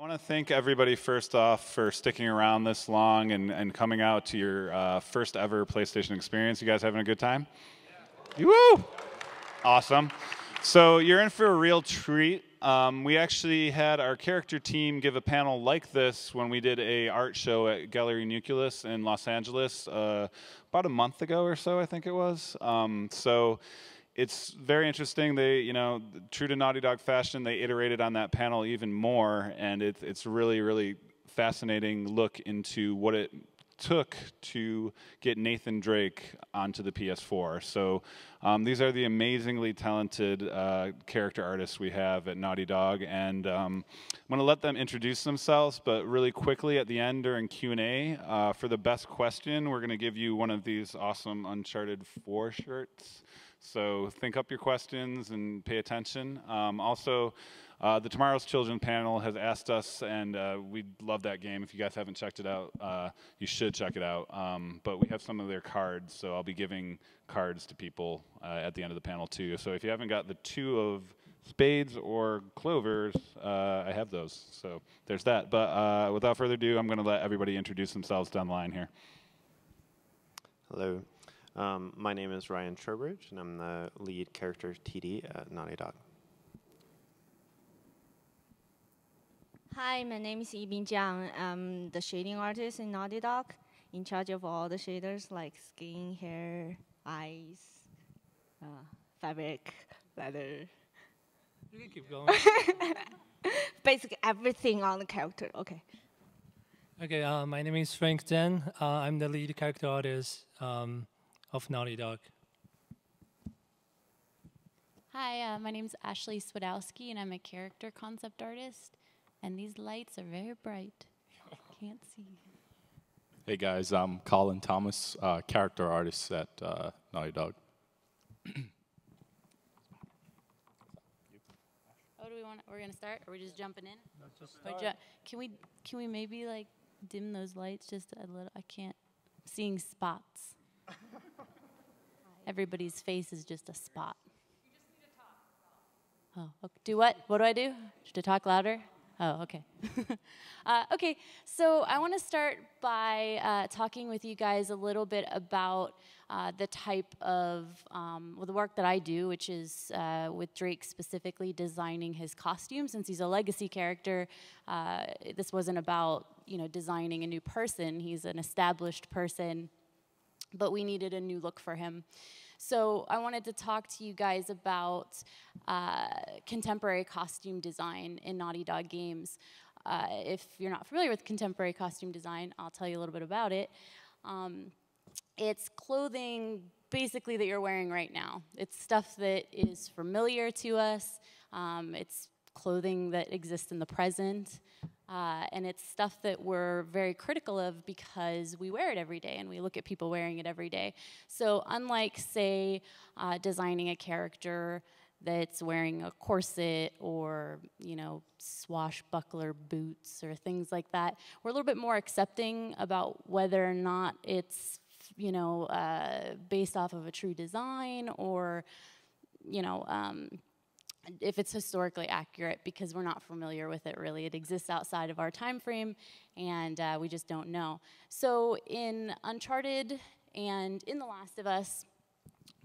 want to thank everybody first off for sticking around this long and coming out to your first ever PlayStation experience. You guys having a good time? Yeah. Woo! Awesome. So you're in for a real treat. We actually had our character team give a panel like this when we did a art show at Gallery Nucleus in Los Angeles about a month ago or so, I think it was. So it's very interesting. They, you know, true to Naughty Dog fashion, they iterated on that panel even more, and it's really, really fascinating look into what it took to get Nathan Drake onto the PS4. So these are the amazingly talented character artists we have at Naughty Dog, and I'm going to let them introduce themselves, but really quickly at the end during Q&A, for the best question, we're going to give you one of these awesome Uncharted 4 shirts. So think up your questions and pay attention. Also, the Tomorrow's Children panel has asked us, and we love that game. If you guys haven't checked it out, you should check it out. But we have some of their cards, so I'll be giving cards to people at the end of the panel too. So if you haven't got the 2 of spades or clovers, I have those. So there's that. But without further ado, I'm going to let everybody introduce themselves down the line here. Hello. My name is Ryan Trowbridge, and I'm the lead character TD at Naughty Dog. Hi, my name is Yibing Jiang. I'm the shading artist in Naughty Dog, in charge of all the shaders like skin, hair, eyes, fabric, leather. You can keep going. Basically everything on the character. Okay. Okay, my name is Frank Zhen. I'm the lead character artist of Naughty Dog. Hi, my name is Ashley Swadowski, and I'm a character concept artist. And these lights are very bright. Can't see. Hey guys, I'm Colin Thomas, character artist at Naughty Dog. Oh, do we want? We're gonna start. Or are we just jumping in? Let's just start. Can we maybe like dim those lights just a little? I can't. I'm seeing spots. Everybody's face is just a spot. You just need to talk. Oh, okay. Do what? What do I do? To talk louder? Oh, okay. Okay, so I want to start by talking with you guys a little bit about the type of the work that I do, which is with Drake specifically designing his costume. Since he's a legacy character, this wasn't about designing a new person. He's an established person, but we needed a new look for him. So I wanted to talk to you guys about contemporary costume design in Naughty Dog games. If you're not familiar with contemporary costume design, I'll tell you a little bit about it. It's clothing basically that you're wearing right now. It's stuff that is familiar to us. It's clothing that exists in the present. And it's stuff that we're very critical of because we wear it every day and we look at people wearing it every day. So unlike, say, designing a character that's wearing a corset or, swashbuckler boots or things like that, we're a little bit more accepting about whether or not it's, based off of a true design or, if it's historically accurate, because we're not familiar with it really. It exists outside of our time frame, and we just don't know. So in Uncharted and in The Last of Us,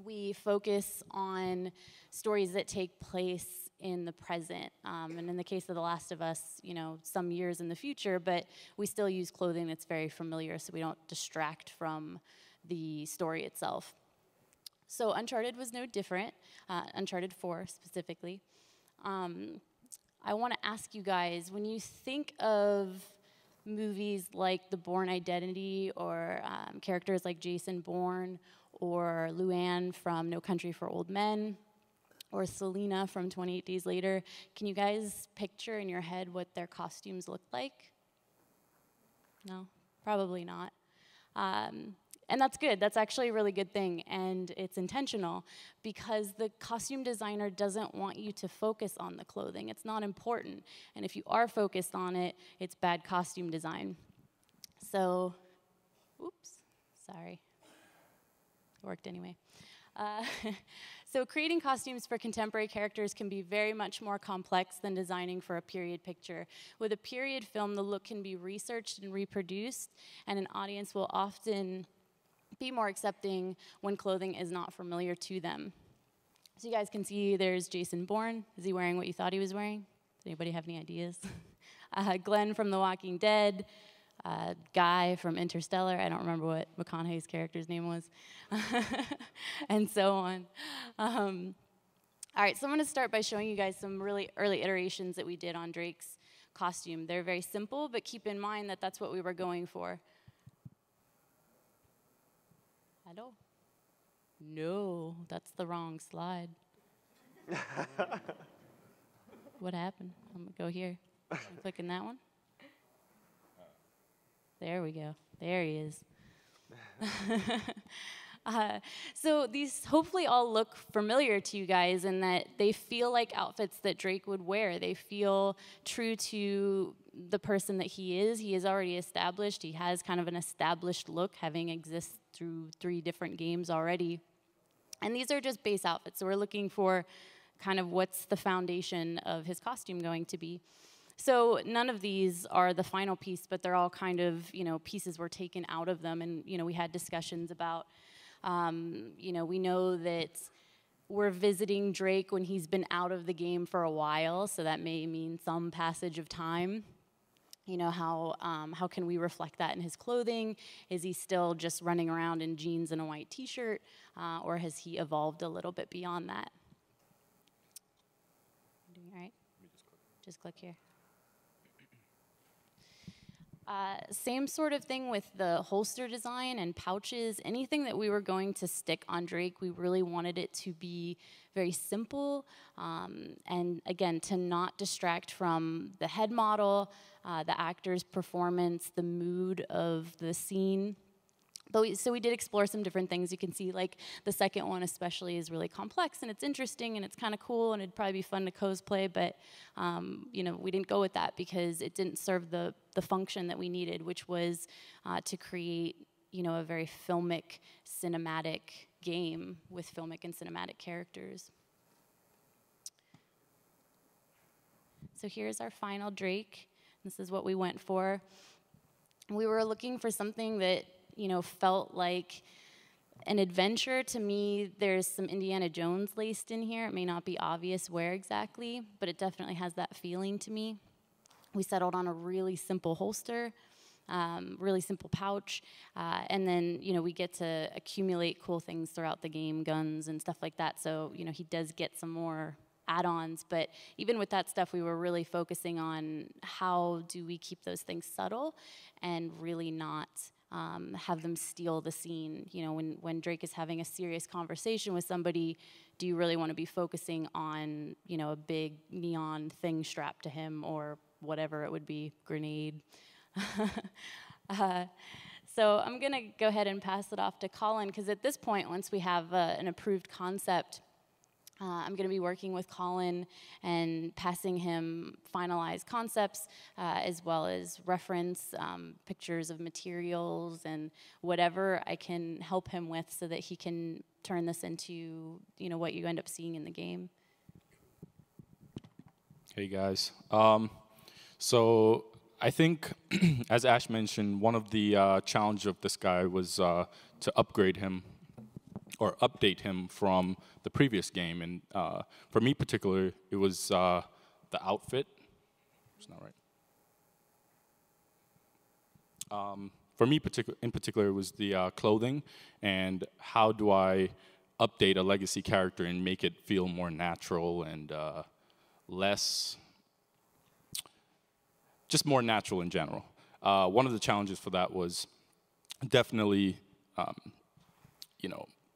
we focus on stories that take place in the present. And in the case of The Last of Us, some years in the future, but we still use clothing that's very familiar so we don't distract from the story itself. So Uncharted was no different, Uncharted 4 specifically. I want to ask you guys, when you think of movies like The Bourne Identity or characters like Jason Bourne or Luann from No Country for Old Men or Selena from 28 Days Later, can you guys picture in your head what their costumes look like? No? Probably not. And that's good. That's actually a really good thing, and it's intentional because the costume designer doesn't want you to focus on the clothing. It's not important, and if you are focused on it, it's bad costume design. So, oops, sorry. It worked anyway. So creating costumes for contemporary characters can be very much more complex than designing for a period picture. With a period film, the look can be researched and reproduced, and an audience will often be more accepting when clothing is not familiar to them. So you guys can see there's Jason Bourne. Is he wearing what you thought he was wearing? Does anybody have any ideas? Glenn from The Walking Dead. Guy from Interstellar. I don't remember what McConaughey's character's name was. And so on. All right, so I'm going to start by showing you guys some really early iterations that we did on Drake's costume. They're very simple, but keep in mind that that's what we were going for. Hello? No, that's the wrong slide. What happened? I'm going to go here. I'm clicking that one. There we go. There he is. So these hopefully all look familiar to you guys in that they feel like outfits that Drake would wear. They feel true to the person that he is. He is already established. He has kind of an established look, having existed through 3 different games already. And these are just base outfits. So we're looking for kind of what's the foundation of his costume going to be. So none of these are the final piece, but they're all kind of, pieces were taken out of them. And, we had discussions about, we know that we're visiting Drake when he's been out of the game for a while. So that may mean some passage of time. How can we reflect that in his clothing? Is he still just running around in jeans and a white t-shirt? Or has he evolved a little bit beyond that? Doing all right? Just click here. Same sort of thing with the holster design and pouches. Anything that we were going to stick on Drake, we really wanted it to be very simple. And again, to not distract from the head model, the actor's performance, the mood of the scene. So we did explore some different things. You can see, like, the second one especially is really complex, and it's interesting, and it's kind of cool, and it'd probably be fun to cosplay, but, we didn't go with that because it didn't serve the function that we needed, which was to create, a very filmic, cinematic game with filmic and cinematic characters. So here's our final Drake. This is what we went for. We were looking for something that felt like an adventure. To me, there's some Indiana Jones laced in here. It may not be obvious where exactly, but it definitely has that feeling to me. We settled on a really simple holster, really simple pouch, and then, we get to accumulate cool things throughout the game, guns and stuff like that. So, he does get some more add-ons, but even with that stuff, we were really focusing on how do we keep those things subtle and really not have them steal the scene. When Drake is having a serious conversation with somebody, do you really want to be focusing on, a big neon thing strapped to him or whatever it would be, grenade? So I'm going to go ahead and pass it off to Colin, because at this point, once we have an approved concept, I'm going to be working with Colin and passing him finalized concepts, as well as reference pictures of materials and whatever I can help him with so that he can turn this into, what you end up seeing in the game. Hey guys. So I think, as Ash mentioned, one of the challenge of this guy was to upgrade him or update him from the previous game. And for me particular, it was the outfit. It's not right. For me in particular, it was the clothing, and how do I update a legacy character and make it feel more natural and just more natural in general. One of the challenges for that was definitely,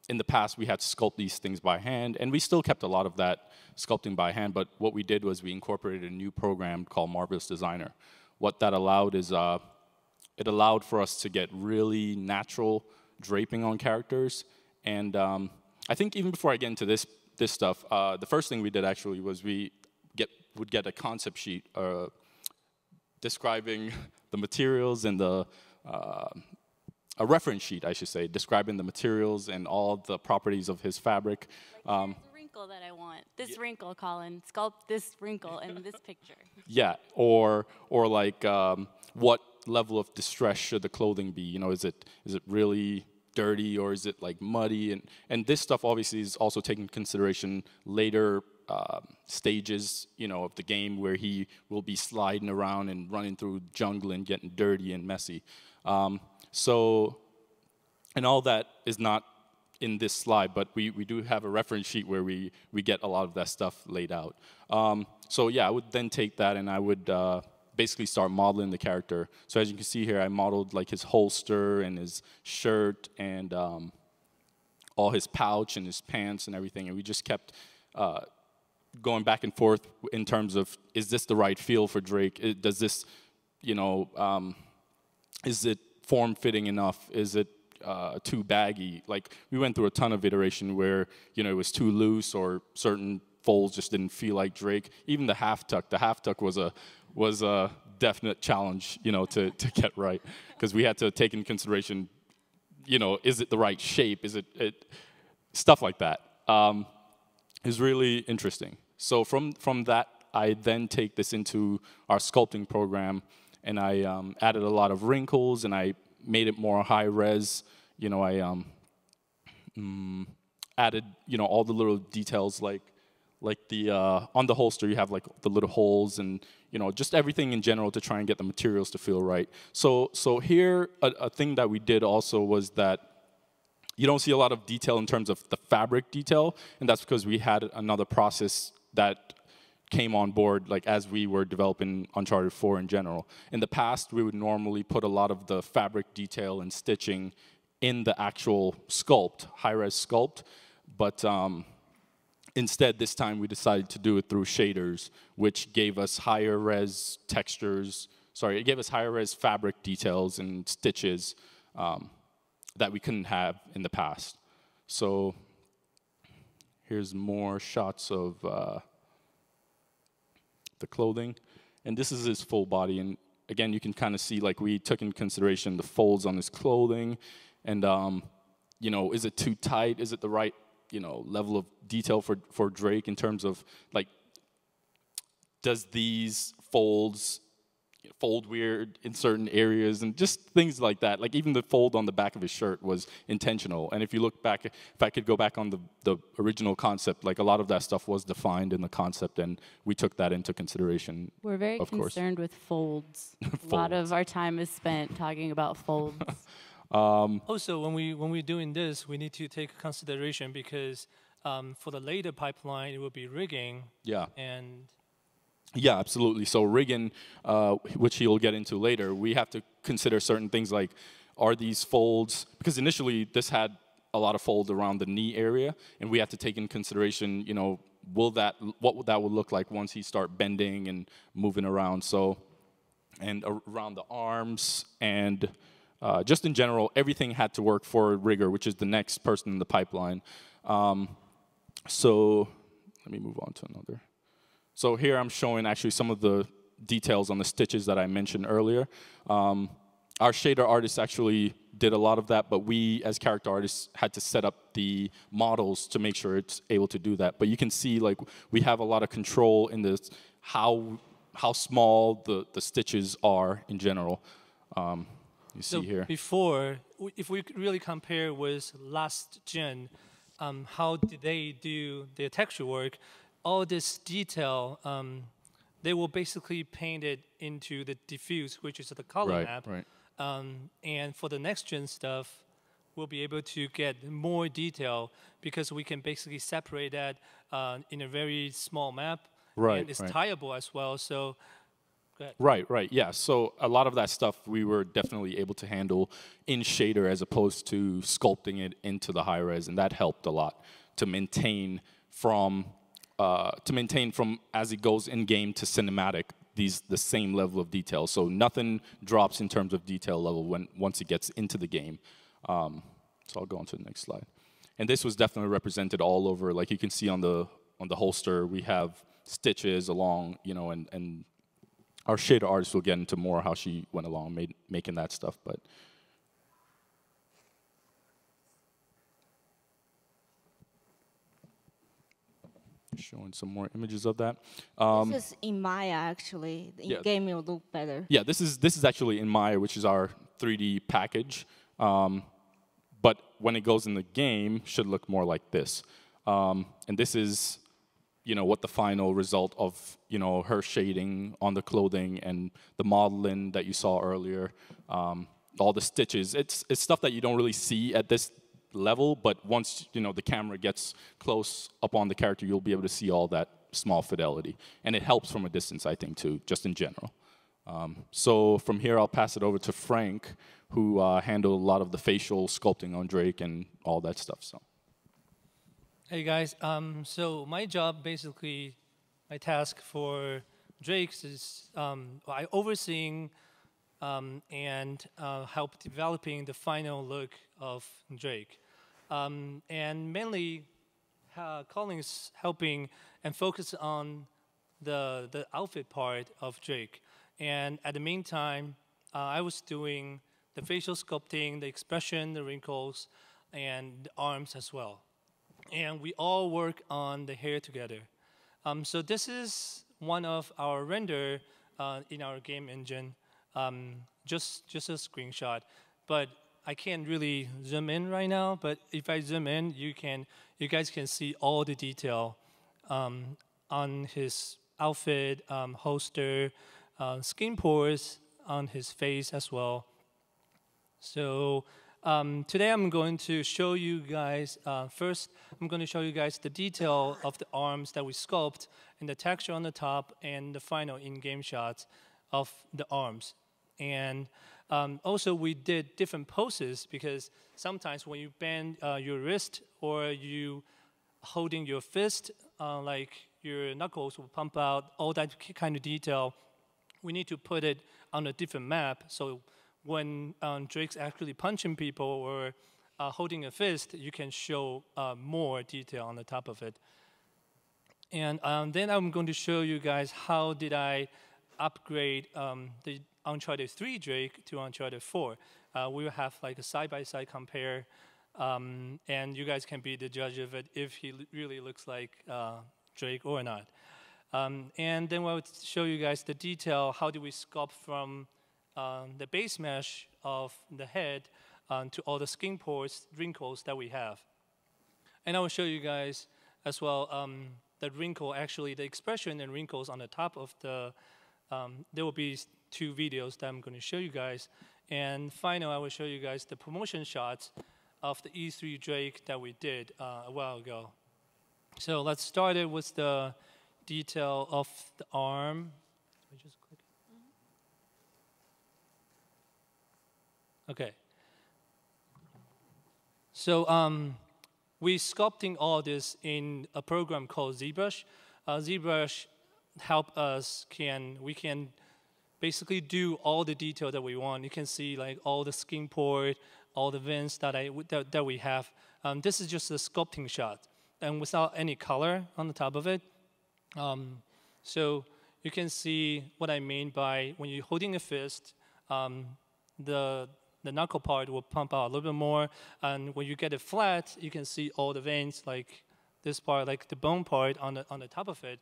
in the past, we had to sculpt these things by hand, and we still kept a lot of that sculpting by hand, but what we did was we incorporated a new program called Marvelous Designer. What that allowed is, it allowed for us to get really natural draping on characters, and I think even before I get into this stuff, the first thing we did actually was we would get a concept sheet describing the materials and the a reference sheet, I should say, describing the materials and all the properties of his fabric. Like, here's the wrinkle that I want. This wrinkle, Colin. Sculpt this wrinkle in this picture. Yeah, or like what level of distress should the clothing be? You know, is it really dirty or is it like muddy? And this stuff obviously is also taken into consideration later stages, you know, of the game where he will be sliding around and running through jungle and getting dirty and messy. So, and all that is not in this slide, but we do have a reference sheet where we get a lot of that stuff laid out. So yeah, I would then take that and I would basically start modeling the character. So as you can see here, I modeled like his holster and his shirt and all his pouch and his pants and everything, and we just kept going back and forth in terms of, is this the right feel for Drake? Does this, you know, is it form-fitting enough? Is it too baggy? Like, we went through a ton of iteration where, you know, it was too loose or certain folds just didn't feel like Drake. Even the half tuck was a definite challenge, you know, to get right, because we had to take in consideration, you know, is it the right shape? Is it stuff like that. Is really interesting. So from that, I then take this into our sculpting program, and I added a lot of wrinkles, and I made it more high res. You know, I added, you know, all the little details like the on the holster you have like the little holes, and you know, just everything in general to try and get the materials to feel right. So here a thing that we did also was that you don't see a lot of detail in terms of the fabric detail, and that's because we had another process that came on board like as we were developing Uncharted 4 in general. In the past, we would normally put a lot of the fabric detail and stitching in the actual sculpt, high-res sculpt, but instead this time we decided to do it through shaders, which gave us higher res textures, it gave us higher res fabric details and stitches that we couldn't have in the past. So here's more shots of the clothing. And this is his full body. And again, you can kind of see like we took in consideration the folds on his clothing. And, you know, is it too tight? Is it the right, you know, level of detail for Drake in terms of like, does these folds fold weird in certain areas, and just things like that. Like even the fold on the back of his shirt was intentional. And if you look back, if I could go back on the original concept, like a lot of that stuff was defined in the concept, and we took that into consideration. We're very concerned with folds. A lot of our time is spent talking about folds. Also, when we're doing this, we need to take consideration because for the later pipeline, it will be rigging. Yeah. And yeah, absolutely. So rigging, which he'll get into later, we have to consider certain things like, are these folds, because initially this had a lot of fold around the knee area, and we have to take in consideration, you know, what that would look like once he start bending and moving around. So, and around the arms, and just in general, everything had to work for rigger, which is the next person in the pipeline. So let me move on to another. So here I'm showing actually some of the details on the stitches that I mentioned earlier. Our shader artists actually did a lot of that, but we as character artists had to set up the models to make sure it's able to do that. But you can see like we have a lot of control in this, how small the stitches are in general. You see here. Before, if we really compare with last gen, how did they do their texture work? All this detail, they will basically paint it into the diffuse, which is the color map. Right. And for the next gen stuff, we'll be able to get more detail because we can basically separate that in a very small map. Right. And it's tieable as well. So. Right, yeah. So a lot of that stuff we were definitely able to handle in shader as opposed to sculpting it into the high res, and that helped a lot to maintain from as it goes in game to cinematic the same level of detail. So nothing drops in terms of detail level once it gets into the game. So I'll go on to the next slide. And this was definitely represented all over. Like you can see on the holster, we have stitches along, you know, and our shader artist will get into more how she went along making that stuff. But showing some more images of that. This is in Maya, actually. In Yeah. game, it will look better. Yeah, this is actually in Maya, which is our 3D package. But when it goes in the game, should look more like this. And this is, what the final result of, her shading on the clothing and the modeling that you saw earlier, all the stitches. It's stuff that you don't really see at this level, but once, the camera gets close up on the character, you'll be able to see all that small fidelity. And it helps from a distance, I think, too, just in general. So from here, I'll pass it over to Frank, who handled a lot of the facial sculpting on Drake and all that stuff. So. Hey guys, so my job, basically, my task for Drake's is I overseeing and help developing the final look of Drake. And mainly, Colin is helping and focus on the outfit part of Drake. And at the meantime, I was doing the facial sculpting, the expression, the wrinkles, and the arms as well. And we all work on the hair together. So this is one of our render in our game engine, just a screenshot. But I can't really zoom in right now. But if I zoom in, you guys can see all the detail on his outfit, holster, skin pores on his face as well. So today I'm going to show you guys, first I'm going to show you guys the detail of the arms that we sculpt and the texture on the top and the final in-game shots of the arms. And also we did different poses because sometimes when you bend your wrist or you holding your fist, like your knuckles will pump out, all that kind of detail, we need to put it on a different map. So when Drake's actually punching people or holding a fist, you can show more detail on the top of it. And then I'm going to show you guys how did I upgrade the Uncharted 3 Drake to Uncharted 4. We will have like a side-by-side compare, and you guys can be the judge of it if he really looks like Drake or not. And then we'll show you guys the detail, how do we sculpt from the base mesh of the head to all the skin pores, wrinkles that we have. And I will show you guys as well the wrinkle, actually the expression and wrinkles on the top of the, there will be 2 videos that I'm going to show you guys. And finally, I will show you guys the promotion shots of the E3 Drake that we did a while ago. So let's start it with the detail of the arm. Let me just click. Okay. So we're sculpting all this in a program called ZBrush. ZBrush help us we can basically do all the detail that we want. You can see like all the skin pore, all the vents that we have. This is just a sculpting shot, and without any color on the top of it. So you can see what I mean by when you're holding a fist, the knuckle part will pump out a little bit more, and when you get it flat, you can see all the veins, like this part, like the bone part on the top of it.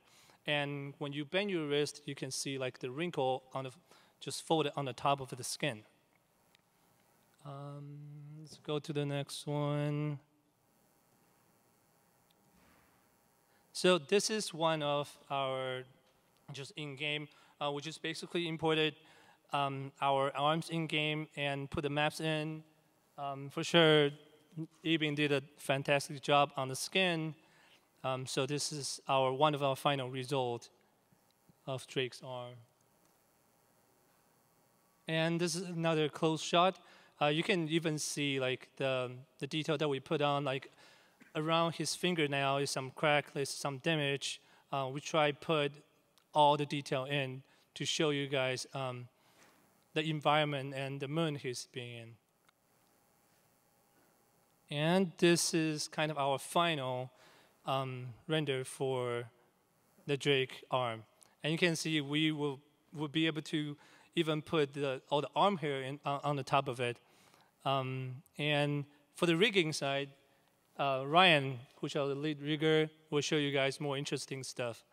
And when you bend your wrist, you can see like the wrinkle just folded on the top of the skin. Let's go to the next one. So this is one of our just in-game, we just basically imported our arms in-game and put the maps in. For sure, Ebin did a fantastic job on the skin. So this is one of our final result of Drake's arm. And this is another close shot. You can even see like the detail that we put on, like around his fingernail is some crack, there's some damage. We try put all the detail in to show you guys the environment and the mood he's being in. And this is kind of our final render for the Drake arm. And you can see we will be able to even put all the arm hair on the top of it. And for the rigging side, Ryan, who's our lead rigger, will show you guys more interesting stuff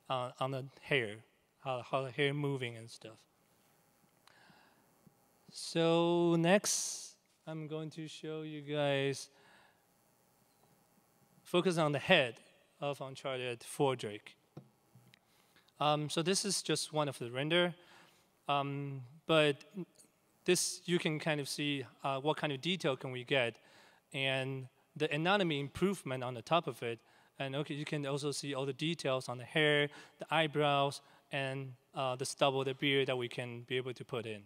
on the hair, how the hair moving and stuff. So next, I'm going to show you guys, focus on the head of Uncharted 4 Drake. So this is just one of the render, but this you can kind of see what kind of detail can we get, and the anatomy improvement on the top of it. And okay, you can also see all the details on the hair, the eyebrows, and the stubble, the beard that we can be able to put in.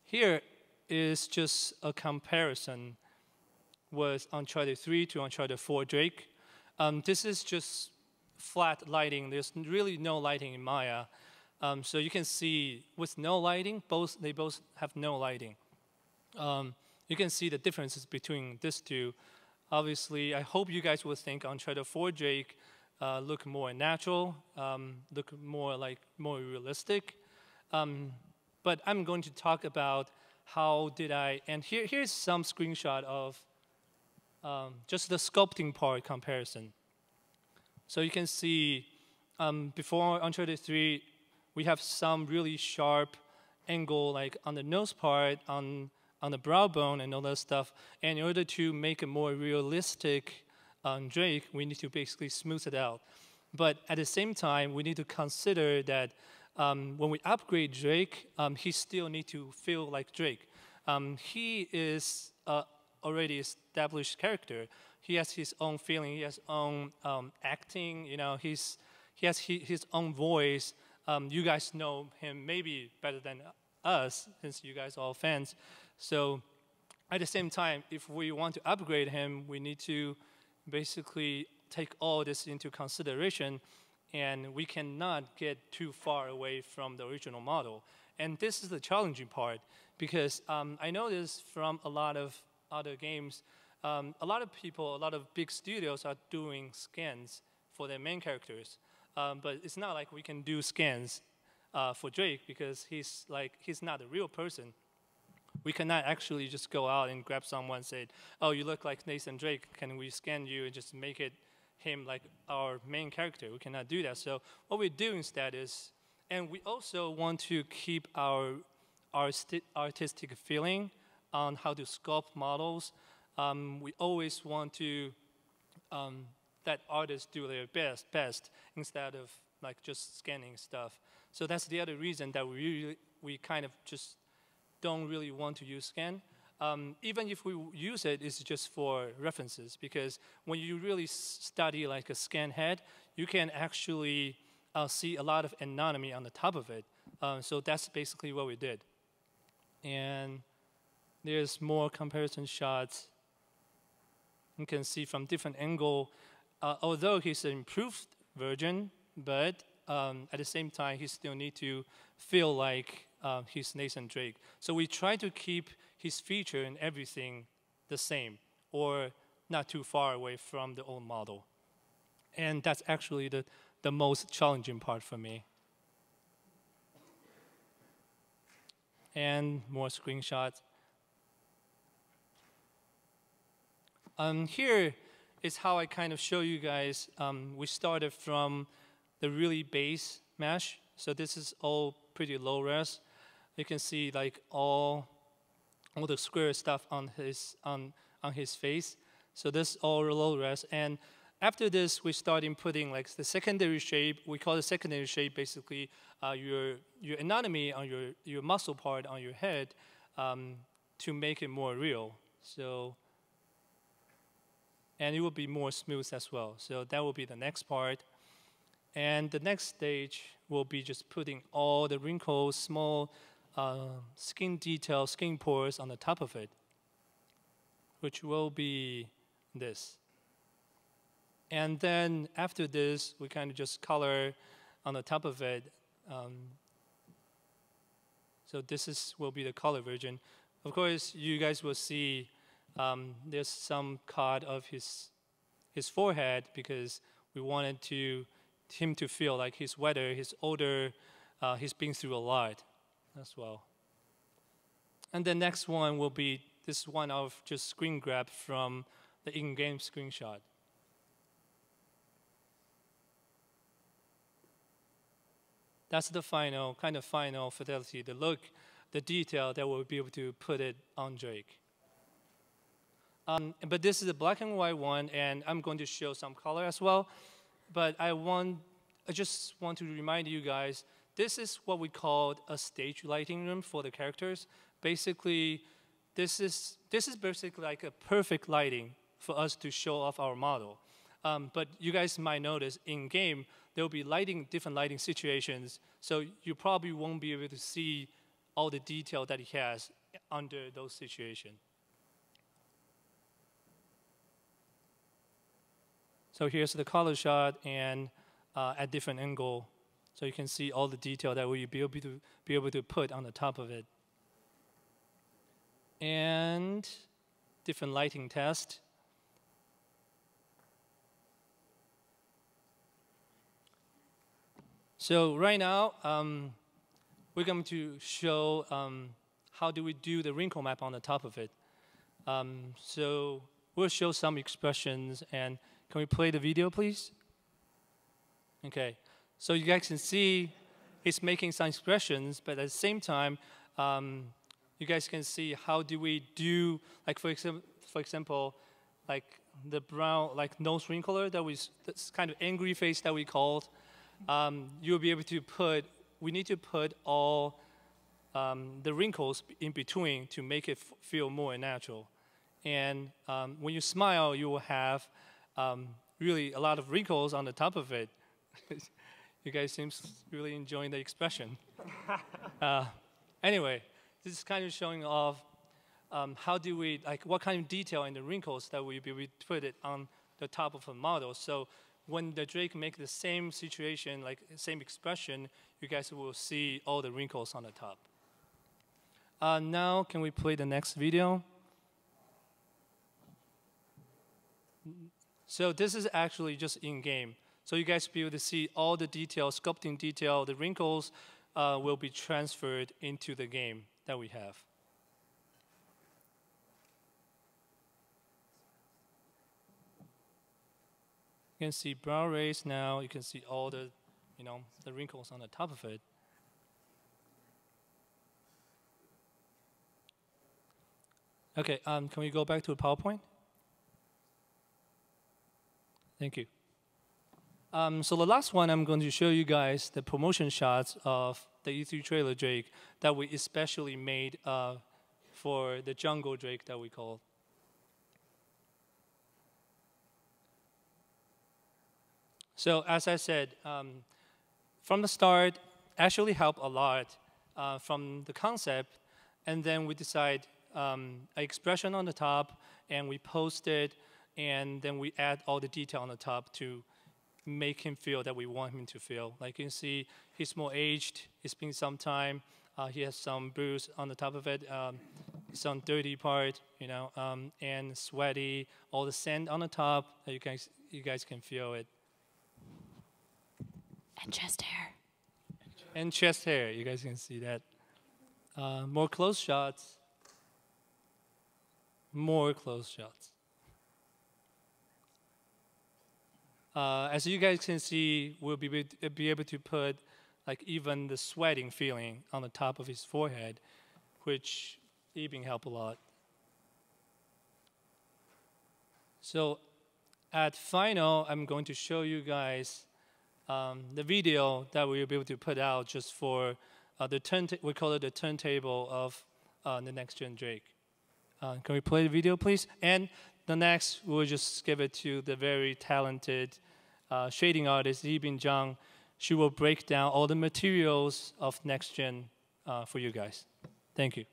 Here is just a comparison with Uncharted 3 to Uncharted 4 Drake. This is just flat lighting. There's really no lighting in Maya. So you can see with no lighting, they both have no lighting. You can see the differences between these two. Obviously, I hope you guys will think Uncharted 4 Drake look more natural, look more realistic. But I'm going to talk about how did I, and here's some screenshot of just the sculpting part comparison. So you can see before Uncharted 3, we have some really sharp angle, like on the nose part, on the brow bone and all that stuff. And in order to make a more realistic Drake, we need to basically smooth it out. But at the same time, we need to consider that when we upgrade Drake, he still needs to feel like Drake. He is already established character. He has his own feeling. He has his own acting. You know, he has his own voice. You guys know him maybe better than us, since you guys are all fans. So at the same time, if we want to upgrade him, we need to basically take all this into consideration, and we cannot get too far away from the original model. And this is the challenging part, because I know this from a lot of other games. A lot of people, a lot of big studios are doing scans for their main characters. But it's not like we can do scans for Drake, because he's not a real person. We cannot actually just go out and grab someone and say, oh, you look like Nathan Drake, can we scan you and just make it him like our main character? We cannot do that. So what we do instead is, and we also want to keep our artistic feeling on how to sculpt models. We always want to that artists do their best instead of like just scanning stuff. So that's the other reason that we kind of just don't really want to use scan. Even if we use it, it's just for references, because when you really study like a scan head, you can actually see a lot of anatomy on the top of it. So that's basically what we did. And there's more comparison shots. You can see from different angle, although he's an improved version, but at the same time, he still need to feel like he's Nathan Drake. So we try to keep his feature and everything the same, or not too far away from the old model. And that's actually the most challenging part for me. And more screenshots. Here is how I kind of show you guys. We started from the really base mesh. So this is all pretty low res. You can see like all the square stuff on his face. So this all low res. And after this, we started putting like the secondary shape. We call it secondary shape basically your anatomy on your muscle part on your head to make it more real. So, and it will be more smooth as well. So that will be the next part. And the next stage will be just putting all the wrinkles, small skin details, skin pores on the top of it, which will be this. And then after this, we kind of just color on the top of it. So this will be the color version. Of course, you guys will see there's some cut of his forehead, because we wanted him to feel like he's wetter, he's older, he's been through a lot as well. And the next one will be this one of just screen grab from the in-game screenshot. That's the final, kind of final fidelity, the look, the detail that we'll be able to put it on Drake. But this is a black and white one, and I'm going to show some color as well. But I just want to remind you guys, this is what we call a stage lighting room for the characters. Basically, this is basically like a perfect lighting for us to show off our model. But you guys might notice in game, there will be different lighting situations, so you probably won't be able to see all the detail that he has under those situations. So here's the color shot and at different angle, so you can see all the detail that we'll be able to put on the top of it. And different lighting test. So right now, we're going to show how do we do the wrinkle map on the top of it. So we'll show some expressions, and can we play the video, please? Okay, so you guys can see it's making some expressions, but at the same time, you guys can see how do we do, like for example, like the brown, like nose wrinkler that's kind of angry face that we called. You'll be able to we need to put all the wrinkles in between to make it feel more natural. And when you smile, you will have really a lot of wrinkles on the top of it. You guys seem really enjoying the expression. Anyway, this is kind of showing off how do we, like what kind of detail in the wrinkles that we put it on the top of a model. So when the Drake make the same situation, like same expression, you guys will see all the wrinkles on the top. Now, can we play the next video? So this is actually just in-game. So you guys will be able to see all the detail, sculpting detail, the wrinkles will be transferred into the game that we have. You can see brow rays now. You can see all the, the wrinkles on the top of it. Okay, can we go back to the PowerPoint? Thank you. So the last one, I'm going to show you guys the promotion shots of the E3 trailer Drake that we especially made for the jungle Drake that we call. So as I said, from the start, actually helped a lot from the concept, and then we decide an expression on the top, and we post it, and then we add all the detail on the top to make him feel that we want him to feel. Like you can see, he's more aged, it's been some time, he has some bruise on the top of it, some dirty part, and sweaty, all the sand on the top, you guys can feel it. And chest hair. And chest hair, you guys can see that. More close shots. More close shots. As you guys can see, we'll be able to put like even the sweating feeling on the top of his forehead, which even help a lot. So at final, I'm going to show you guys the video that we'll be able to put out just for we call it the turntable of the next gen Drake. Can we play the video, please? And the next, we'll just give it to the very talented shading artist, Yibin Zhang. She will break down all the materials of next gen for you guys. Thank you.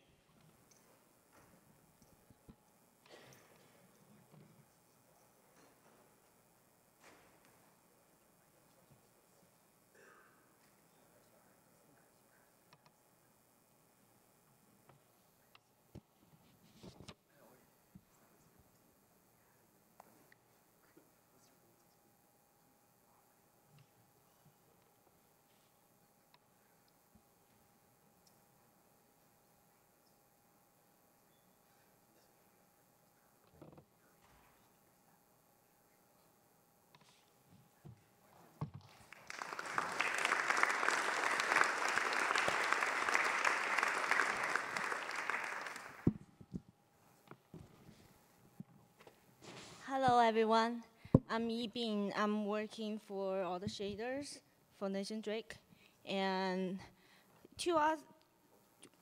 Hello, everyone. I'm Yibing. I'm working for all the shaders for Nathan Drake. And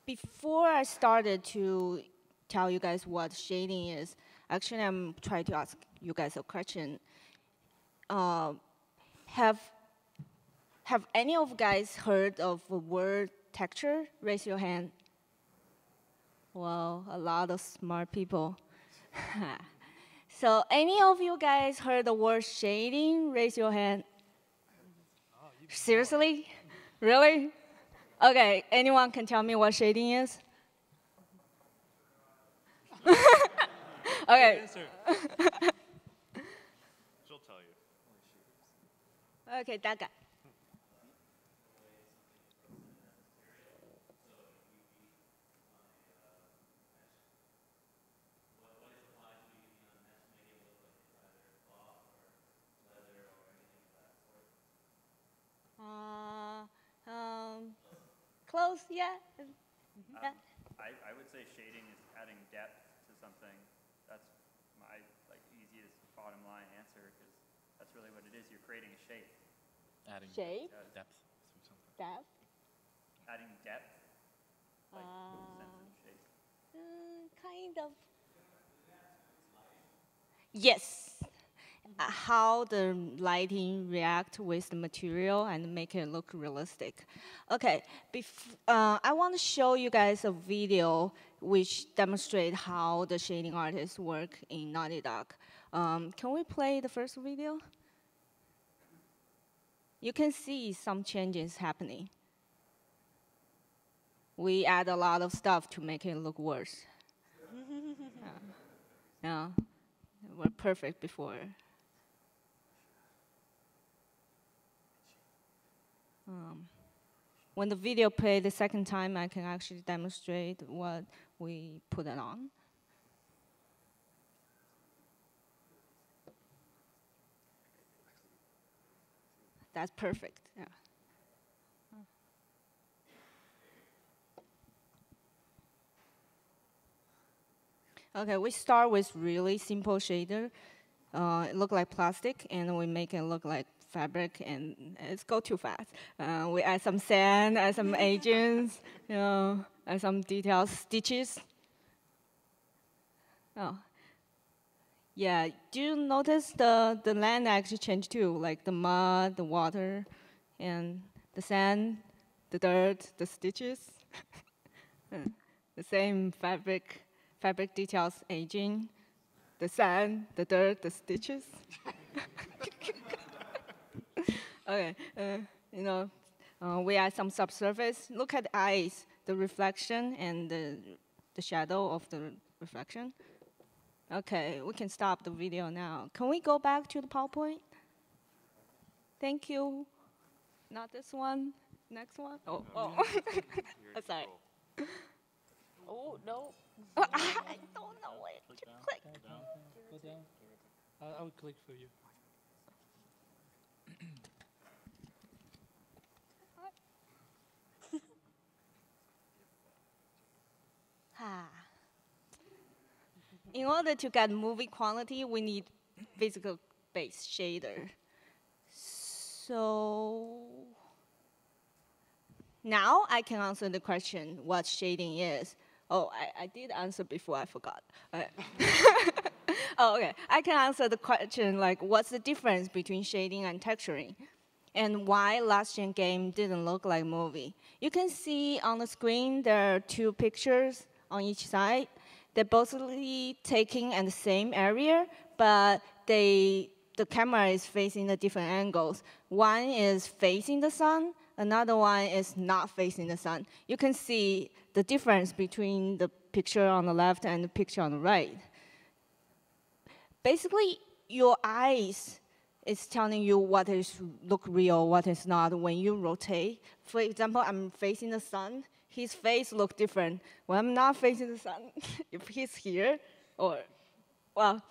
before I started to tell you guys what shading is, actually, I'm trying to ask you guys a question. Have any of you guys heard of the word texture? Raise your hand. Well, a lot of smart people. So any of you guys heard the word shading? Raise your hand. Seriously? Really? Okay, anyone can tell me what shading is? Okay. She'll tell you. Okay, that guy. Close, yeah. I would say shading is adding depth to something. That's my easiest bottom line answer because that's really what it is. You're creating a shape. Adding Shape? depth through something. Depth? Adding depth, sense of shape. Kind of. Yes. How the lighting react with the material and make it look realistic. Okay, I want to show you guys a video which demonstrate how the shading artists work in Naughty Dog. Can we play the first video? You can see some changes happening. We add a lot of stuff to make it look worse. Yeah, we're perfect before. When the video play the second time, I can actually demonstrate what we put it on. That's perfect, yeah. Okay, we start with really simple shader. It look like plastic, and we make it look like fabric, and it's go too fast. We add some sand, add some agents, add some details, stitches. Oh, yeah. Do you notice the land actually changed too? Like the mud, the water, and the sand, the dirt, the stitches. The same fabric details, aging, the sand, the dirt, the stitches. Okay, we add some subsurface. Look at the eyes, the reflection and the shadow of the reflection. Okay, we can stop the video now. Can we go back to the PowerPoint? Thank you. Not this one. Next one. Oh. Sorry. Oh, no. I don't know it. Click. Go down. I will click for you. In order to get movie quality, we need physical-based shader. So now I can answer the question what shading is. Oh, I did answer before, I forgot. Oh, okay. I can answer the question like what's the difference between shading and texturing? And why last gen game didn't look like movie. You can see on the screen there are two pictures on each side. They're both taken in the same area, but the camera is facing the different angles. One is facing the sun, another one is not facing the sun. You can see the difference between the picture on the left and the picture on the right. Basically, your eyes is telling you what is look real, what is not when you rotate. For example, I'm facing the sun, his face look different. When I'm not facing the sun, if he's here, well,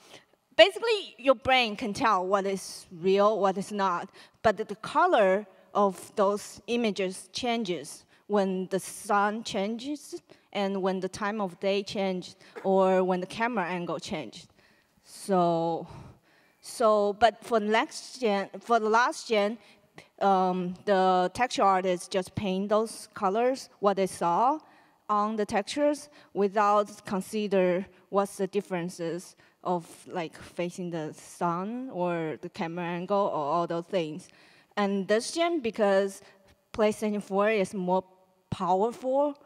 basically your brain can tell what is real, what is not, but the color of those images changes when the sun changes and when the time of day changes or when the camera angle changes. So So, but for next gen, for the last gen, the texture artists just paint those colors, what they saw on the textures, without consider what's the differences of like facing the sun or the camera angle or all those things. And this gen, because PlayStation 4 is more powerful,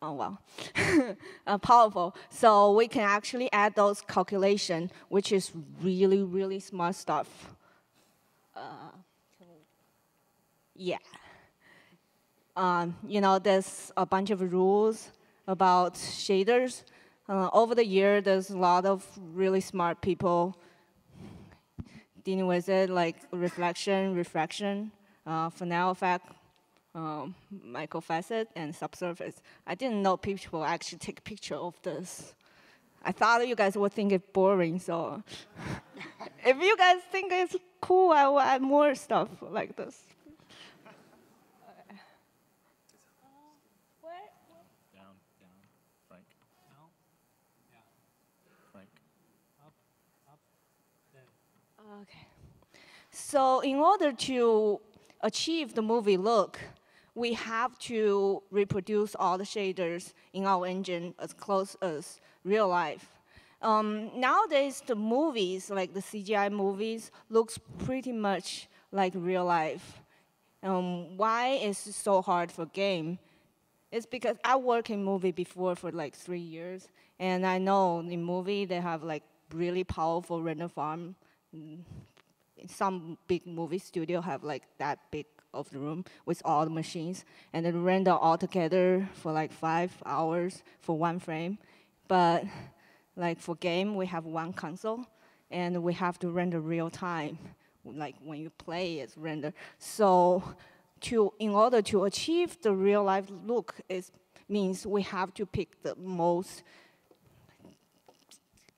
oh well, powerful. So we can actually add those calculation, which is really, really smart stuff. Yeah. You know, there's a bunch of rules about shaders. Over the year, there's a lot of really smart people dealing with it, like reflection, refraction, Fresnel effect, microfacet, and subsurface. I didn't know people actually take a picture of this. I thought you guys would think it boring, so if you guys think it's cool, I will add more stuff like this. Down, Frank. Down? Yeah. Frank. Up, then. Okay. So in order to achieve the movie look, we have to reproduce all the shaders in our engine as close as real life. Nowadays, the movies, like the CGI movies, looks pretty much like real life. Why is it so hard for game? It's because I worked in movie before for like 3 years, and I know in movie they have like really powerful render farm. Some big movie studio have like that big of the room with all the machines, and then render all together for like 5 hours for one frame. But like for game, we have one console, and we have to render real time. Like when you play, it's render. So in order to achieve the real life look, it means we have to pick the most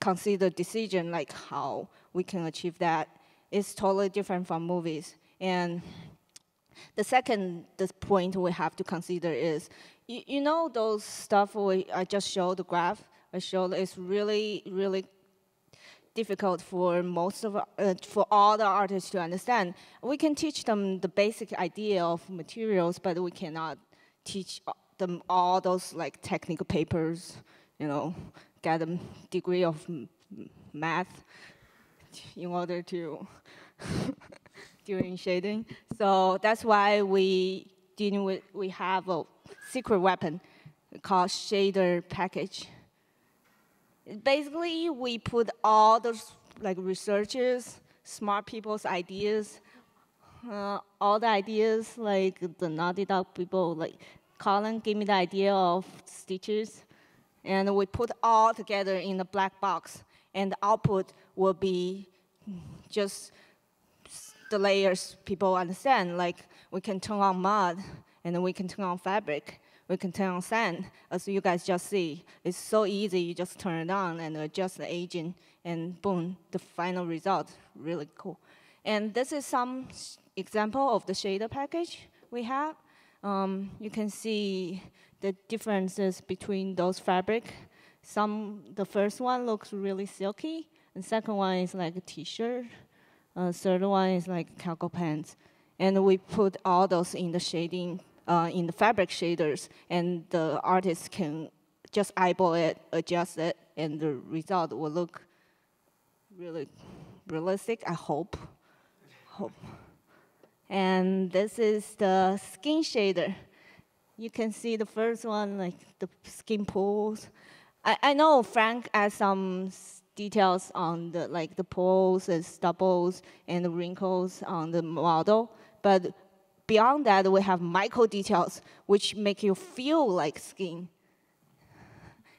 considered decision, like how we can achieve that. It's totally different from movies. And the second point we have to consider is, you know those stuff I just showed, the graph I showed, is really, really difficult for for all the artists to understand. We can teach them the basic idea of materials, but we cannot teach them all those like technical papers, you know, get a degree of math in order to doing shading. So that's why we have a secret weapon called shader package. Basically, we put all those like researchers, smart people's ideas, all the ideas like the Naughty Dog people, like Colin gave me the idea of stitches, and we put all together in a black box, and the output will be just the layers people understand. Like we can turn on mud, and then we can turn on fabric. We can turn on sand, as you guys just see. It's so easy, you just turn it on and adjust the agent, and boom, the final result, really cool. And this is some example of the shader package we have. You can see the differences between those fabric. The first one looks really silky, and second one is like a t-shirt. Third one is like cargo pants. And we put all those in the shading, in the fabric shaders, and the artist can just eyeball it, adjust it, and the result will look really realistic, I hope. And this is the skin shader. You can see the first one, like the skin pools. I know Frank has some details on the pores and stubbles and the wrinkles on the model, but beyond that, we have micro details which make you feel like skin.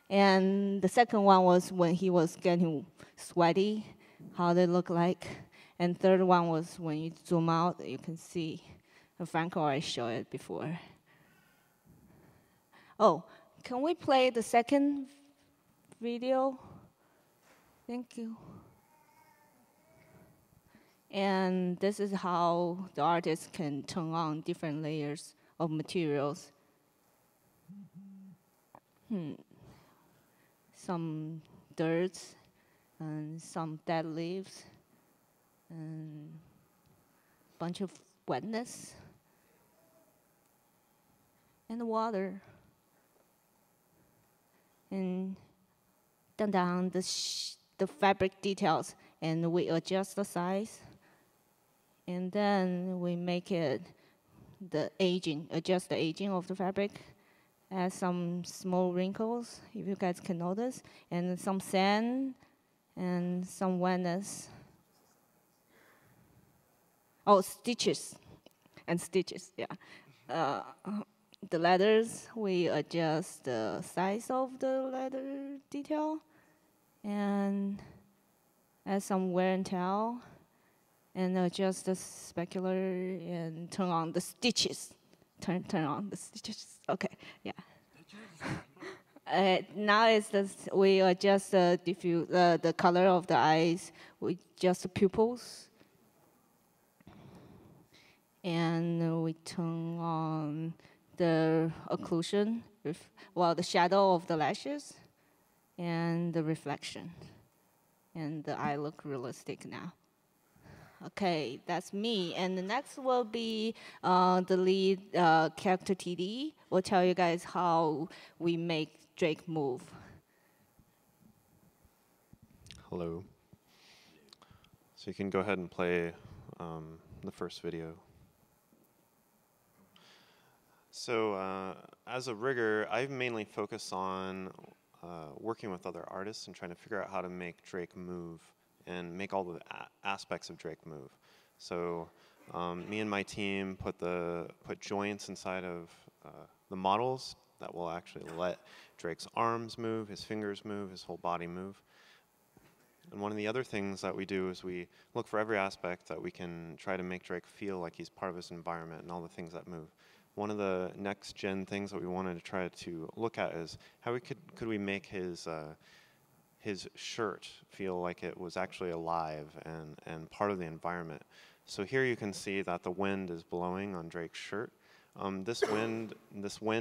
And the second one was when he was getting sweaty, how they look like. And third one was when you zoom out, you can see. Frank already showed it before. Oh, can we play the second video? Thank you. And this is how the artist can turn on different layers of materials. Some dirt and some dead leaves and bunch of wetness, and water, and down the fabric details, and we adjust the size, and then we make it adjust the aging of the fabric, add some small wrinkles, if you guys can notice, and some sand, and some wetness. Oh, stitches, yeah. The letters, we adjust the size of the letter detail, and add some wear and tear, and adjust the specular, and turn on the stitches. Turn on the stitches. Okay, yeah. Now we adjust the color of the eyes. We adjust the pupils, and we turn on the occlusion, the shadow of the lashes, and the reflection, and the eye look realistic now. Okay, that's me. And the next will be the lead character TD. We'll tell you guys how we make Drake move. Hello. So you can go ahead and play the first video. So as a rigger, I mainly focus on working with other artists and trying to figure out how to make Drake move and make all the aspects of Drake move. So me and my team put joints inside of the models that will actually let Drake's arms move, his fingers move, his whole body move. And one of the other things that we do is we look for every aspect that we can try to make Drake feel like he's part of his environment and all the things that move. One of the next gen things that we wanted to try to look at is how could we make his shirt feel like it was actually alive and part of the environment. So here you can see that the wind is blowing on Drake's shirt. This wind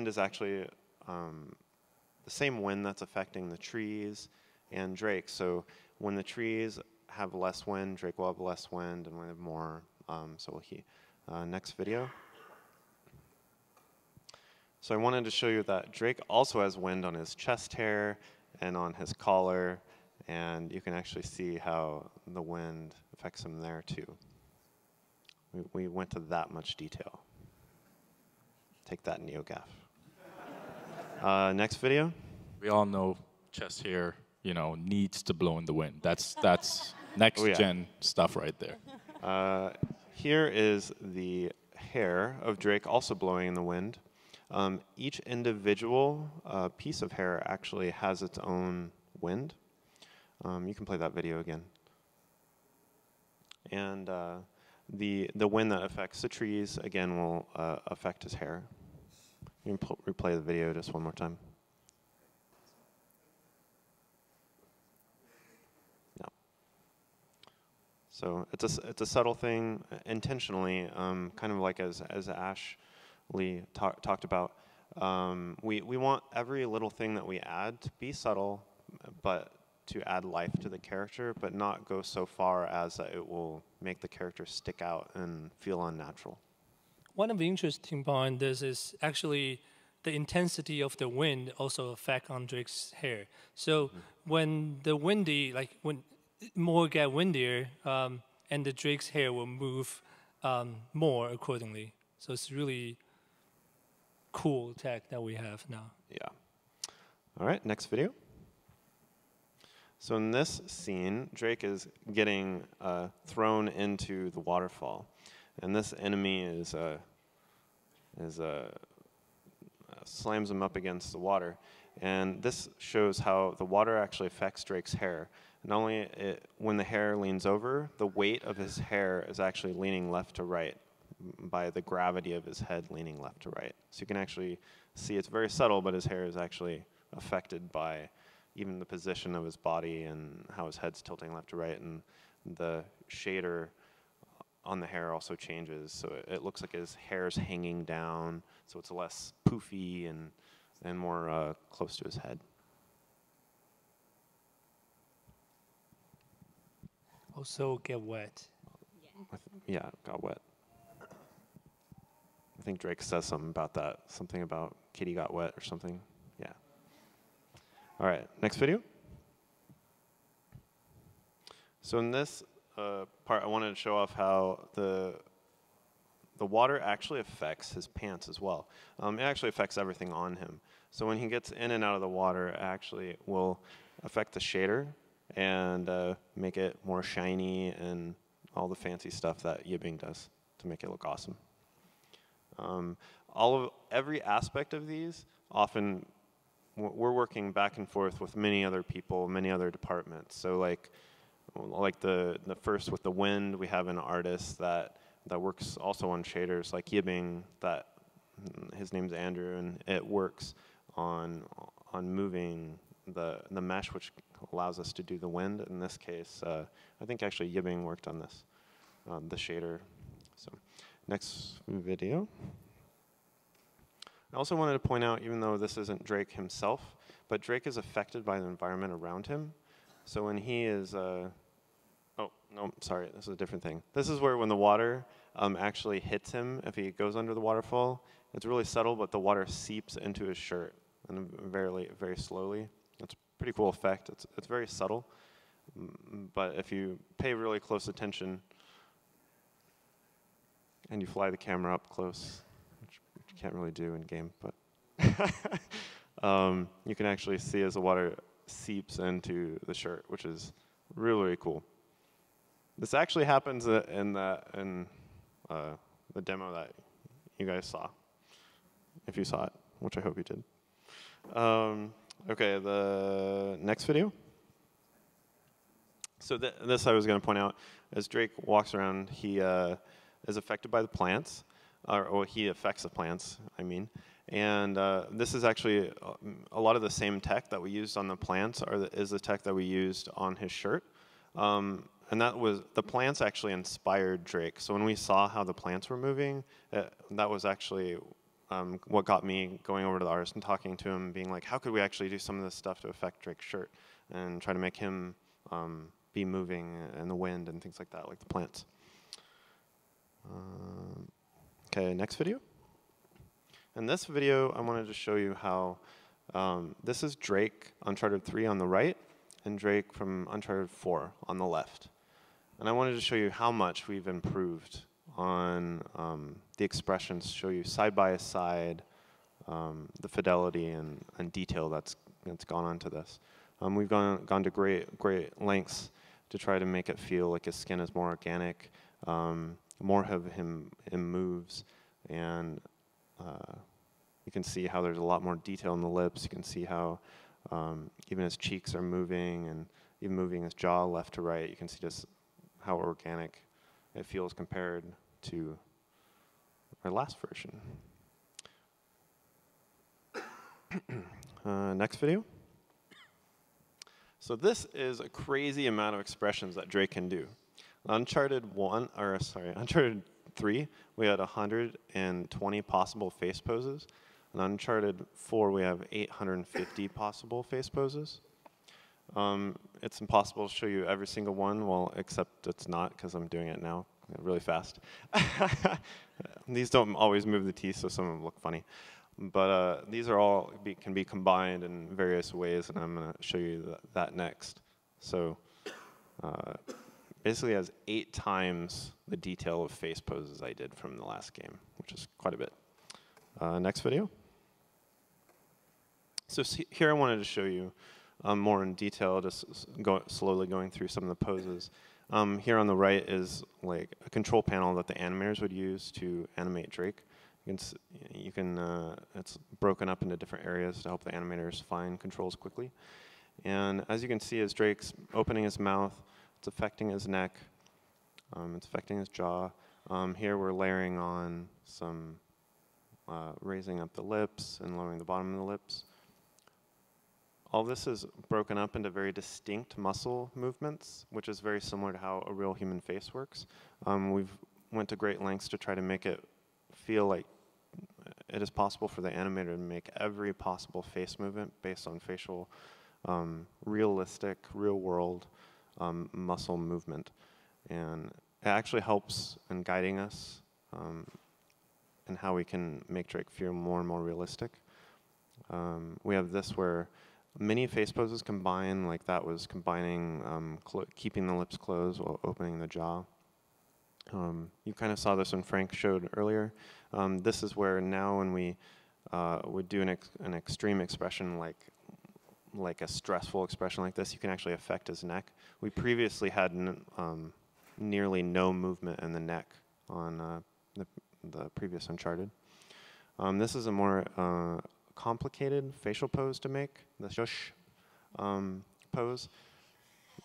is actually the same wind that's affecting the trees and Drake. So when the trees have less wind, Drake will have less wind, and when they have more, so will he. Next video. So I wanted to show you that Drake also has wind on his chest hair and on his collar, and you can actually see how the wind affects him there too. We went to that much detail. Take that, NeoGAF. Next video. We all know chest hair, needs to blow in the wind. That's next gen stuff right there. Here is the hair of Drake also blowing in the wind. Each individual piece of hair actually has its own wind. You can play that video again. And the wind that affects the trees, again, will affect his hair. You can replay the video just one more time. No. So it's a subtle thing, intentionally, kind of like as Ashley talked about. We want every little thing that we add to be subtle, but to add life to the character, but not go so far as that it will make the character stick out and feel unnatural. One of the interesting part in this is actually the intensity of the wind also affect on Drake's hair. So when the when more get windier, and the Drake's hair will move more accordingly. So it's really cool tech that we have now. Yeah. All right, next video. So in this scene, Drake is getting thrown into the waterfall, and this enemy slams him up against the water, and this shows how the water actually affects Drake's hair. Not only when the hair leans over, the weight of his hair is actually leaning left to right by the gravity of his head leaning left to right. So you can actually see it's very subtle, but his hair is actually affected by even the position of his body and how his head's tilting left to right, and the shader on the hair also changes. So it looks like his hair's hanging down, so it's less poofy and more close to his head. Also get wet. Yeah, got wet. I think Drake says something about that. Something about Kitty got wet or something. Yeah. All right, next video. So in this part, I wanted to show off how the water actually affects his pants as well. It actually affects everything on him. So when he gets in and out of the water, it actually will affect the shader and make it more shiny and all the fancy stuff that Yibbing does to make it look awesome. Every aspect of these, often we're working back and forth with many other people, many other departments. So like the first with the wind, we have an artist that works also on shaders, like Yibbing, that his name's Andrew, and it works on moving the mesh, which allows us to do the wind. In this case, I think actually Yibbing worked on this, the shader. So next video. I also wanted to point out, even though this isn't Drake himself, but Drake is affected by the environment around him. So when he is, oh, no, sorry, this is a different thing. This is where when the water actually hits him, if he goes under the waterfall, it's really subtle, but the water seeps into his shirt, and very, very slowly. It's a pretty cool effect. It's very subtle, but if you pay really close attention, and you fly the camera up close, which you can't really do in game, but you can actually see as the water seeps into the shirt, which is really, really cool. This actually happens in the demo that you guys saw, if you saw it, which I hope you did. Okay, the next video. So this I was going to point out, as Drake walks around, he is affected by the plants, or he affects the plants, I mean. And this is actually a lot of the same tech that we used on the plants is the tech that we used on his shirt. And that was, the plants actually inspired Drake. So when we saw how the plants were moving, that was actually what got me going over to the artist and talking to him, being like, how could we actually do some of this stuff to affect Drake's shirt and try to make him be moving in the wind and things like that, like the plants. Okay, next video. In this video, I wanted to show you how this is Drake, Uncharted 3 on the right, and Drake from Uncharted 4 on the left. And I wanted to show you how much we've improved on the expressions, show you side by side the fidelity and detail that's gone onto this. We've gone to great lengths to try to make it feel like his skin is more organic, more of him moves, and you can see how there's a lot more detail in the lips. You can see how even his cheeks are moving, and even moving his jaw left to right. You can see just how organic it feels compared to our last version. Next video. So this is a crazy amount of expressions that Drake can do. Uncharted 3, we had 120 possible face poses. In Uncharted 4, we have 850 possible face poses. It's impossible to show you every single one, well, except it's not, because I'm doing it now really fast. These don't always move the teeth, so some of them look funny. But these are all can be combined in various ways, and I'm going to show you that next. So basically, it has 8 times the detail of face poses I did from the last game, which is quite a bit. Next video. So here I wanted to show you more in detail, just slowly going through some of the poses. Here on the right is like a control panel that the animators would use to animate Drake. It's broken up into different areas to help the animators find controls quickly. And as you can see, as Drake's opening his mouth, it's affecting his neck, it's affecting his jaw. Here we're layering on some raising up the lips and lowering the bottom of the lips. All this is broken up into very distinct muscle movements, which is very similar to how a real human face works. We've went to great lengths to try to make it feel like it is possible for the animator to make every possible face movement based on facial, realistic, real-world muscle movement. And actually helps in guiding us and how we can make Drake feel more and more realistic. We have this where many face poses combine, like that was combining keeping the lips closed while opening the jaw. You kind of saw this when Frank showed earlier. This is where now when we would do an extreme expression like a stressful expression like this, you can actually affect his neck. We previously had nearly no movement in the neck on the previous Uncharted. This is a more complicated facial pose to make, the shush pose.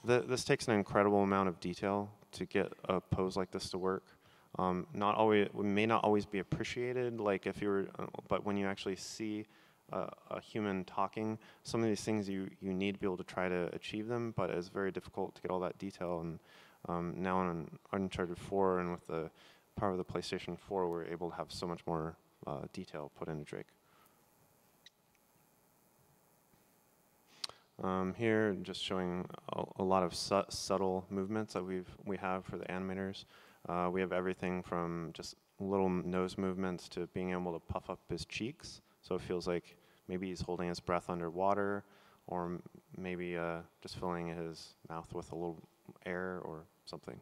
This takes an incredible amount of detail to get a pose like this to work. It may not always be appreciated, like if you were, but when you actually see a human talking, some of these things you need to be able to try to achieve them, but it's very difficult to get all that detail. And now on Uncharted 4 and with the power of the PlayStation 4, we're able to have so much more detail put into Drake. Here, just showing a lot of subtle movements that we have for the animators. We have everything from just little nose movements to being able to puff up his cheeks, so it feels like maybe he's holding his breath underwater, or maybe just filling his mouth with a little air or something.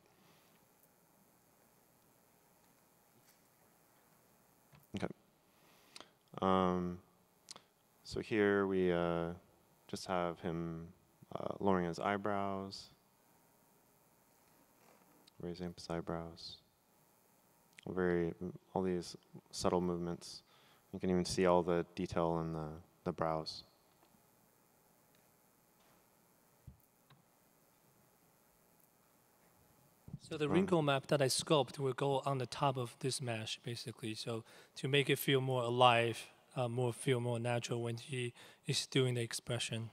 Okay. So here we just have him lowering his eyebrows, raising up his eyebrows. All these subtle movements. You can even see all the detail in the brows. So the wrinkle map that I sculpt will go on the top of this mesh, basically. So to make it feel more alive, feel more natural when he is doing the expression.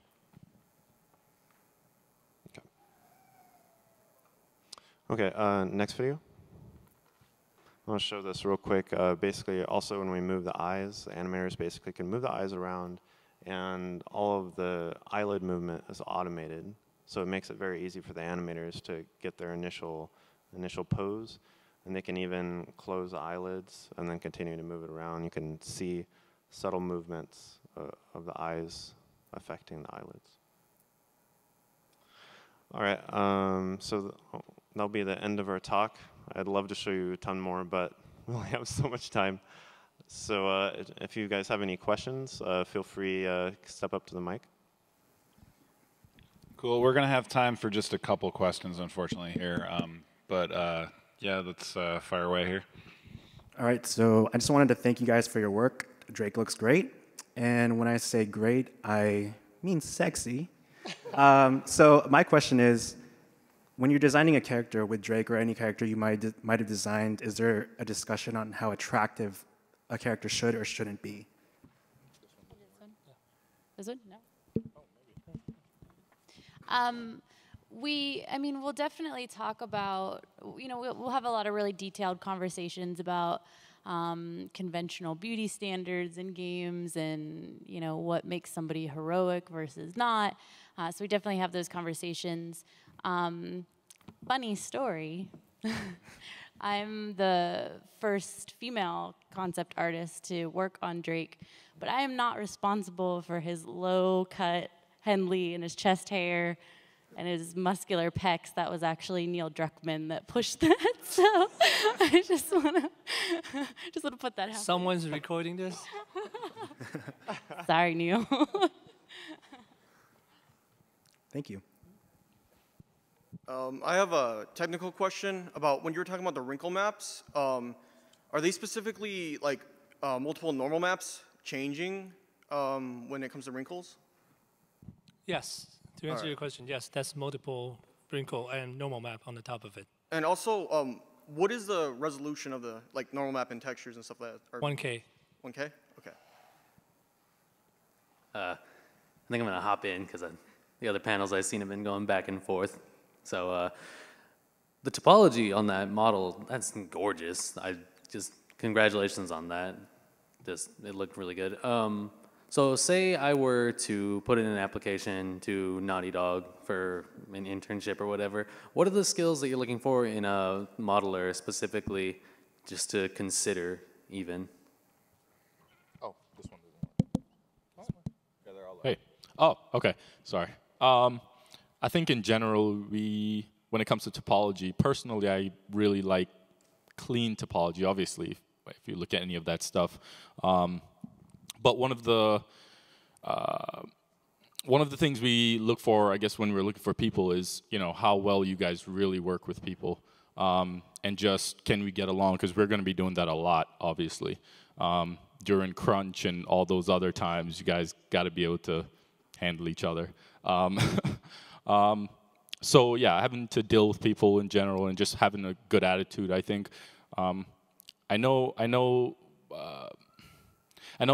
Okay, next video. I want to show this real quick. Basically, also when we move the eyes, the animators basically can move the eyes around, and all of the eyelid movement is automated. So it makes it very easy for the animators to get their initial pose, and they can even close the eyelids and then continue to move it around. You can see subtle movements of the eyes affecting the eyelids. All right, so that'll be the end of our talk. I'd love to show you a ton more, but we only have so much time. So if you guys have any questions, feel free to step up to the mic. Cool. We're going to have time for just a couple questions, unfortunately, here. Yeah, let's fire away here. All right, so I just wanted to thank you guys for your work. Drake looks great. And when I say great, I mean sexy. So my question is, when you're designing a character with Drake or any character you might have designed, is there a discussion on how attractive a character should or shouldn't be? This one? No. We'll definitely talk about, we'll have a lot of really detailed conversations about conventional beauty standards in games and, what makes somebody heroic versus not. So we definitely have those conversations. Funny story. I'm the first female concept artist to work on Drake, but I am not responsible for his low-cut Henley and his chest hair and his muscular pecs. That was actually Neil Druckmann that pushed that. So I just want to put that out. Someone's recording this? Sorry, Neil. Thank you. I have a technical question about when you were talking about the wrinkle maps. Are they specifically like multiple normal maps changing when it comes to wrinkles? Yes. To answer your question, yes, that's multiple wrinkle and normal map on the top of it. And also, what is the resolution of the normal map and textures and stuff like that? 1K. 1K? Okay. I think I'm going to hop in because the other panels I've seen have been going back and forth. So the topology on that model, that's gorgeous. Congratulations on that. It looked really good. So say I were to put in an application to Naughty Dog for an internship or whatever, what are the skills that you're looking for in a modeler specifically, just to consider even? Oh, this one doesn't work. Yeah, they're all hey. Oh, okay. Sorry. I think in general, when it comes to topology, personally, I really like clean topology, obviously, if you look at any of that stuff. But one of the things we look for, I guess, when we're looking for people is, how well you guys really work with people, and just can we get along? Because we're going to be doing that a lot, obviously. During crunch and all those other times, you guys got to be able to handle each other. So yeah, having to deal with people in general and just having a good attitude, I think. I know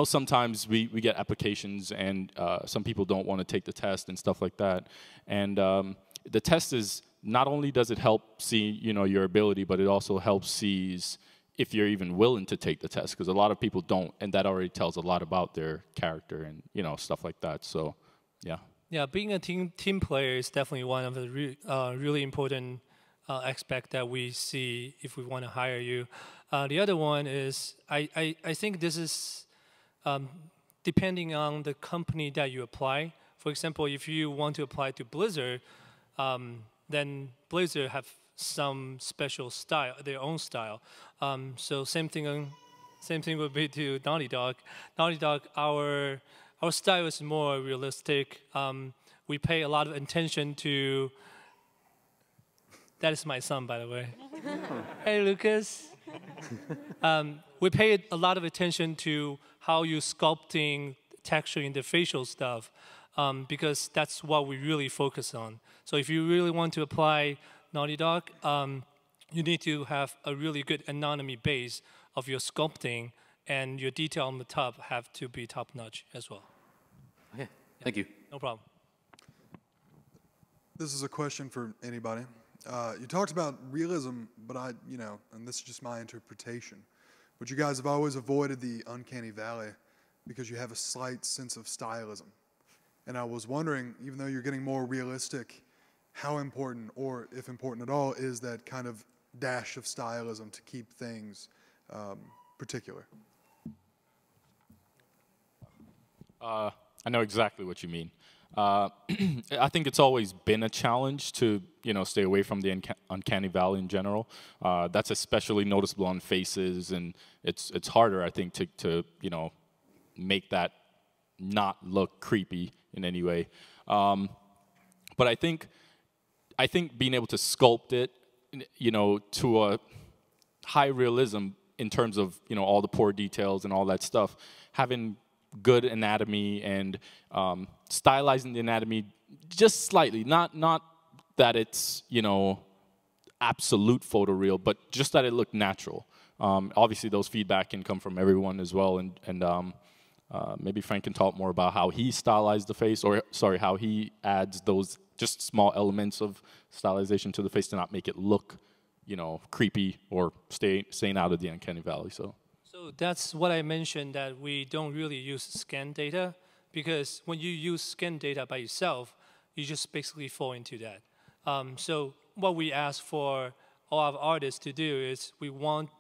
sometimes we get applications and some people don't want to take the test and stuff like that. And the test is, not only does it help see your ability, but it also helps sees if you're even willing to take the test, because a lot of people don't, and that already tells a lot about their character and stuff like that. So yeah. Yeah, being a team player is definitely one of the really important aspect that we see if we want to hire you. The other one is I think this is depending on the company that you apply. For example, if you want to apply to Blizzard, then Blizzard have some special style, their own style. So same thing would be to Naughty Dog. Naughty Dog, our style is more realistic. We pay a lot of attention to. That is my son, by the way. Hey, Lucas. We pay a lot of attention to how you're sculpting, texturing the facial stuff, because that's what we really focus on. So if you really want to apply Naughty Dog, you need to have a really good anatomy base of your sculpting, and your detail on the top have to be top-notch as well. Okay, thank you. No problem. This is a question for anybody. You talked about realism, but and this is just my interpretation, but you guys have always avoided the uncanny valley because you have a slight sense of stylism. And I was wondering, even though you're getting more realistic, how important, or if important at all, is that kind of dash of stylism to keep things particular? I know exactly what you mean. I think it's always been a challenge to stay away from the uncanny valley in general. That's especially noticeable on faces, and it's harder, I think, to make that not look creepy in any way. But I think being able to sculpt it, to a high realism in terms of all the poor details and all that stuff, having good anatomy and stylizing the anatomy just slightly, not that it's absolute photoreal, but just that it looked natural. Obviously, those feedback can come from everyone as well, and maybe Frank can talk more about how he stylized the face, or sorry, how he adds those just small elements of stylization to the face to not make it look, creepy or staying out of the uncanny valley. So that's what I mentioned, that we don't really use scan data, because when you use scan data by yourself, you just basically fall into that. So what we ask for all of artists to do is we want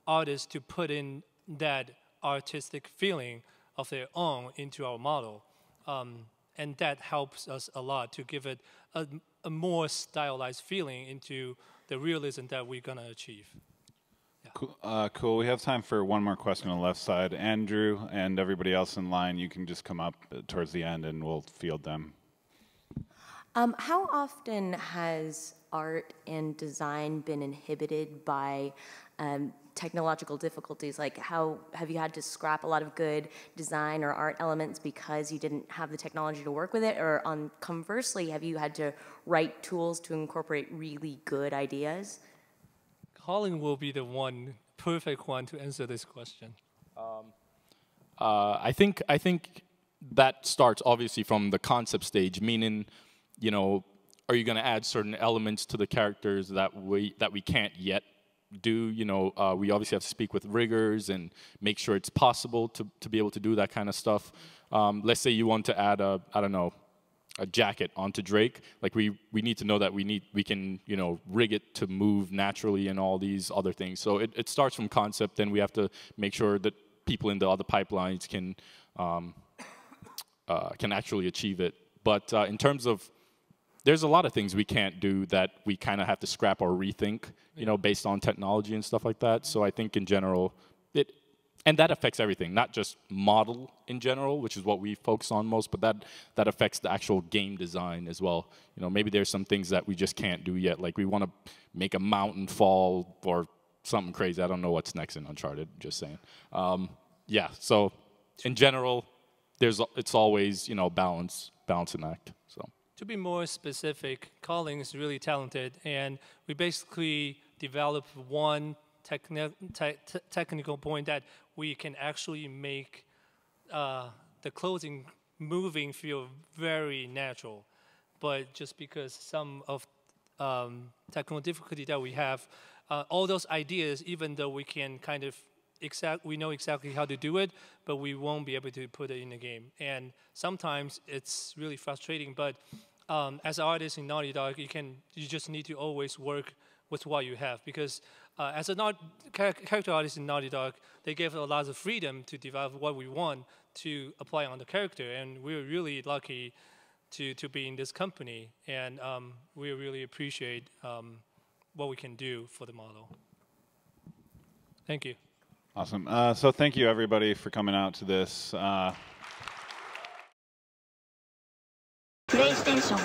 artists to put in that artistic feeling of their own into our model. And that helps us a lot to give it a more stylized feeling into the realism that we're going to achieve. Cool. We have time for one more question on the left side. Andrew and everybody else in line, you can just come up towards the end and we'll field them. How often has art and design been inhibited by technological difficulties? Like, how have you had to scrap a lot of good design or art elements because you didn't have the technology to work with it? Or conversely, have you had to write tools to incorporate really good ideas? Colin will be the perfect one to answer this question. I think that starts obviously from the concept stage, meaning, are you going to add certain elements to the characters that we can't yet do? We obviously have to speak with riggers and make sure it's possible to be able to do that kind of stuff. let's say you want to add a, I don't know, a jacket onto Drake. Like we need to know that we can, you know, rig it to move naturally and all these other things. So it starts from concept, then we have to make sure that people in the other pipelines can actually achieve it. But in terms of, there's a lot of things we can't do that we kind of have to scrap or rethink, you know, based on technology and stuff like that. So I think in general, and that affects everything, not just model in general, which is what we focus on most, but that affects the actual game design as well. You know, maybe there's some things that we just can't do yet. Like we want to make a mountain fall or something crazy. I don't know what's next in Uncharted, just saying. Yeah, so in general, it's always, you know, balancing act. So. To be more specific, Colin is really talented, and we basically developed one technical point that we can actually make the clothing moving feel very natural. But just because some of technical difficulty that we have, all those ideas, even though we can kind of we know exactly how to do it, but we won't be able to put it in the game. And sometimes it's really frustrating, but as an artist in Naughty Dog, you just need to always work with what you have, because as a character artist in Naughty Dog, they gave us a lot of freedom to develop what we want to apply on the character, and we're really lucky to be in this company, and we really appreciate what we can do for the model. Thank you. Awesome. So thank you, everybody, for coming out to this. PlayStation